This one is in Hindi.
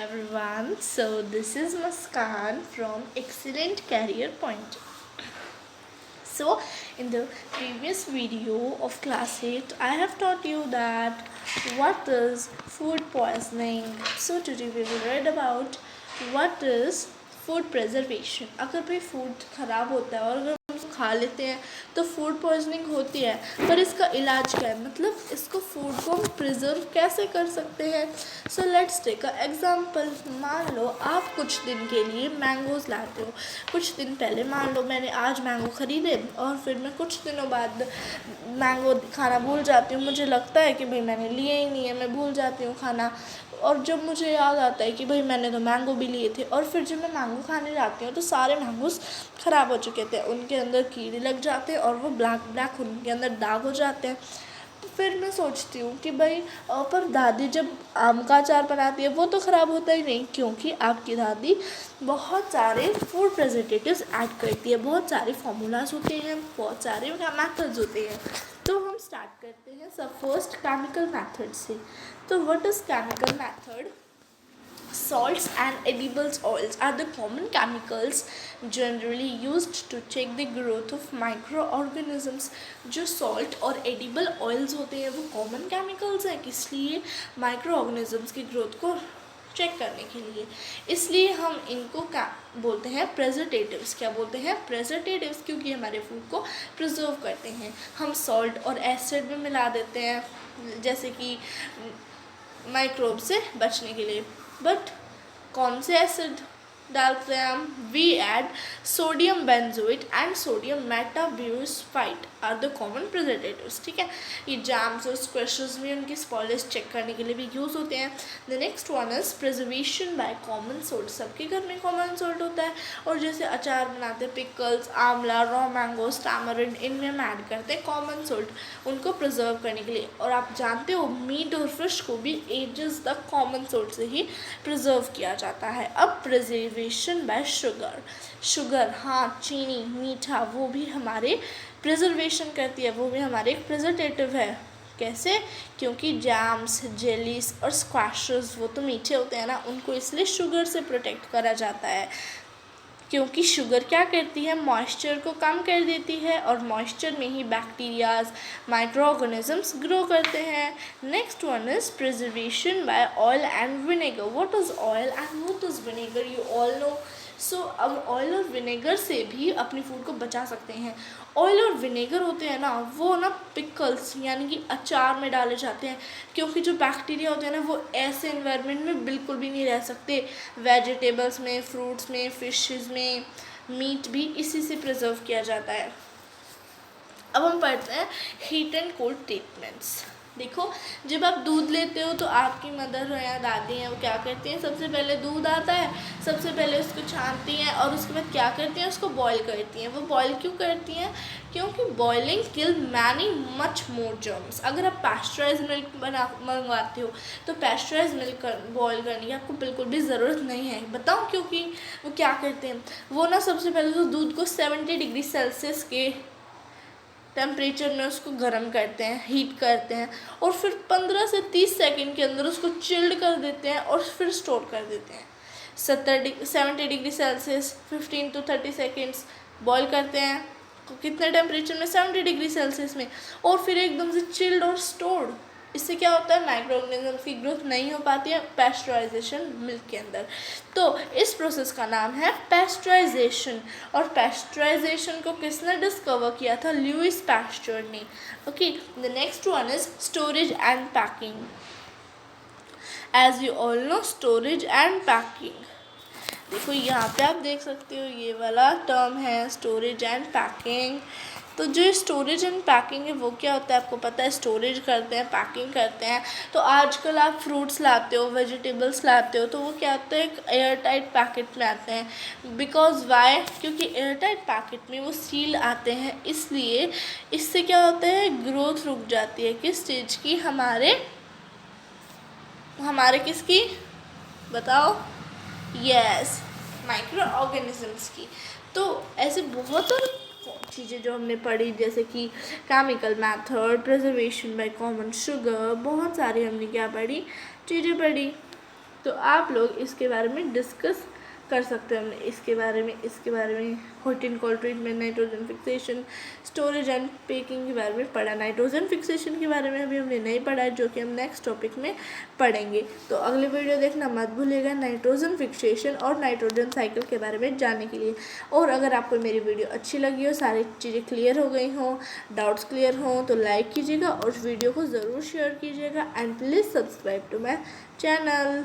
everyone. So this is Muskan from Excellent Career Point. So in the previous video of class 8, I have taught you that what is food poisoning. So today we will read about what is food preservation. अगर भाई फूड ख़राब होता है और अगर हम उसको खा लेते हैं तो फूड पॉइजनिंग होती है, पर इसका इलाज क्या है, मतलब इसको फूड को हम प्रिजर्व कैसे कर सकते हैं. So let's take a example. मान लो आप कुछ दिन के लिए मैंगोज़ लाते हो. कुछ दिन पहले मान लो मैंने आज मैंगो ख़रीदे और फिर मैं कुछ दिनों बाद मैंगो खाना भूल जाती हूँ. मुझे लगता है कि भाई मैंने लिए ही नहीं है, मैं भूल जाती हूँ खाना. और जब मुझे याद आता है कि भाई मैंने तो मैंगो भी लिए थे, और फिर जब मैं मैंगो खाने जाती हूँ तो सारे मैंगोज़ ख़राब हो चुके थे, उनके अंदर कीड़े लग जाते हैं और वो ब्लैक उनके अंदर दाग हो जाते हैं. तो फिर मैं सोचती हूँ कि भाई पर दादी जब आम का अचार बनाती है वो तो ख़राब होता ही नहीं, क्योंकि आपकी दादी बहुत सारे फूड प्रिजर्वेटिव्स ऐड करती है. बहुत सारे फार्मूलाज होते हैं, बहुत सारे मैथड्स होते हैं. तो हम स्टार्ट करते हैं सब फर्स्ट केमिकल मेथड से. तो what is chemical method? Salts and edible oils are the common chemicals generally used to check the growth of microorganisms. जो salt और edible oils होते हैं वो common chemicals हैं, इसलिए microorganisms की growth को चेक करने के लिए. इसलिए हम इनको क्या बोलते हैं? प्रेजर्वेटिव्स. क्या बोलते हैं? प्रेजर्वेटिव्स, क्योंकि हमारे फूड को प्रिजर्व करते हैं. हम सॉल्ट और एसिड में मिला देते हैं जैसे कि माइक्रोब से बचने के लिए. बट कौन से एसिड डालते हैं हम? We add sodium benzoate and sodium metabisulphite are the common preservatives. ठीक है, ये जैम्स और स्क्वैशेस में उनकी स्पॉइलेज चेक करने के लिए भी यूज़ होते हैं. The next one is preservation by common salt. सबके घर में कॉमन सोल्ट होता है, और जैसे अचार बनाते हैं, पिकल्स, आंवला, रॉ मैंगोज, टैमरिंड, इनमें हम ऐड करते हैं कॉमन सोल्ट उनको प्रिजर्व करने के लिए. और आप जानते हो मीट और फिश को भी एजेस तक कॉमन सोल्ट से ही प्रिजर्व किया जाता है. अब प्रिजर्वेशन बाय शुगर, हाँ चीनी, मीठा, वो भी हमारे प्रिजर्वेशन करती है, वो भी हमारे एक प्रिजर्वेटिव है. कैसे? क्योंकि जैम्स, जेलीस और स्क्वैशेस वो तो मीठे होते हैं ना, उनको इसलिए शुगर से प्रोटेक्ट करा जाता है, क्योंकि शुगर क्या करती है? मॉइस्चर को कम कर देती है, और मॉइस्चर में ही बैक्टीरियाज, माइक्रो ऑर्गेनिजम्स ग्रो करते हैं. Next one is preservation by oil and vinegar. What is oil and what is vinegar? You all know. So अब ऑयल और विनेगर से भी अपनी फूड को बचा सकते हैं. ऑयल और विनेगर होते हैं ना, वो ना पिकल्स यानी कि अचार में डाले जाते हैं, क्योंकि जो बैक्टीरिया होते हैं ना वो ऐसे इन्वायरमेंट में बिल्कुल भी नहीं रह सकते. वेजिटेबल्स में, फ्रूट्स में, फिशेस में, मीट भी इसी से प्रिजर्व किया जाता है. अब हम पढ़ते हैं हीट एंड कोल्ड ट्रीटमेंट्स. देखो, जब आप दूध लेते हो तो आपकी मदर या दादी हैं वो क्या करती हैं? सबसे पहले दूध आता है, सबसे पहले उसको छानती हैं और उसके बाद क्या करती हैं? उसको बॉईल करती हैं. वो बॉईल क्यों करती हैं? क्योंकि बॉइलिंग किल मैनी मच मोर जर्म्स. अगर आप पैस्चराइज मिल्क मंगवाते हो तो पैस्चराइज मिल्क बॉईल करने की आपको बिल्कुल भी ज़रूरत नहीं है. बताओ क्योंकि वो क्या करते हैं? वो ना सबसे पहले तो दूध को 70 डिग्री सेल्सियस के टेम्परेचर में उसको गर्म करते हैं, हीट करते हैं, और फिर 15 से 30 सेकंड के अंदर उसको चिल्ड कर देते हैं और फिर स्टोर कर देते हैं. 70 degree Celsius 15 to 30 seconds boil करते हैं. कितने टेम्परेचर में? 70 डिग्री सेल्सियस में, और फिर एकदम से चिल्ड और स्टोर्ड. इससे क्या होता है? माइक्रो ऑर्गेनिजम्स की ग्रोथ नहीं हो पाती है पैस्चराइजेशन मिल्क के अंदर. तो इस प्रोसेस का नाम है पैस्चराइजेशन. और पैस्चराइजेशन को किसने डिस्कवर किया था? लुइस पैस्चर ने. Okay, the next one is storage and packing. As you all know, storage and packing. देखो यहाँ पे आप देख सकते हो ये वाला टर्म है स्टोरेज एंड पैकिंग. तो जो स्टोरेज एंड पैकिंग है वो क्या होता है? आपको पता है, स्टोरेज करते हैं, पैकिंग करते हैं. तो आजकल आप फ्रूट्स लाते हो, वेजिटेबल्स लाते हो, तो वो क्या होता है? एक एयर टाइट पैकेट में आते हैं. Because why? क्योंकि एयर टाइट पैकेट में वो सील आते हैं, इसलिए इससे क्या होता है? ग्रोथ रुक जाती है. किस स्टेज की? हमारे किसकी? बताओ. यस, माइक्रो ऑर्गेनिजम्स की. तो ऐसे बहुत सारी चीज़ें जो हमने पढ़ी, जैसे कि chemical method, preservation by common sugar, बहुत सारी हमने क्या पढ़ी? चीज़ें पढ़ी. तो आप लोग इसके बारे में डिस्कस कर सकते हैं। हमने इसके बारे में hot and cold treatment, nitrogen fixation, storage and packing के बारे में पढ़ा। नाइट्रोजन फिक्सेशन के बारे में अभी हमने नहीं पढ़ा है, जो कि हम नेक्स्ट टॉपिक में पढ़ेंगे। तो अगले वीडियो देखना मत भूलिएगा नाइट्रोजन फिक्सेशन और नाइट्रोजन साइकिल के बारे में जानने के लिए। और अगर आपको मेरी वीडियो अच्छी लगी हो, सारी चीज़ें क्लियर हो गई हों, डाउट्स क्लियर हों, तो लाइक कीजिएगा और वीडियो को ज़रूर शेयर कीजिएगा and please subscribe to my channel.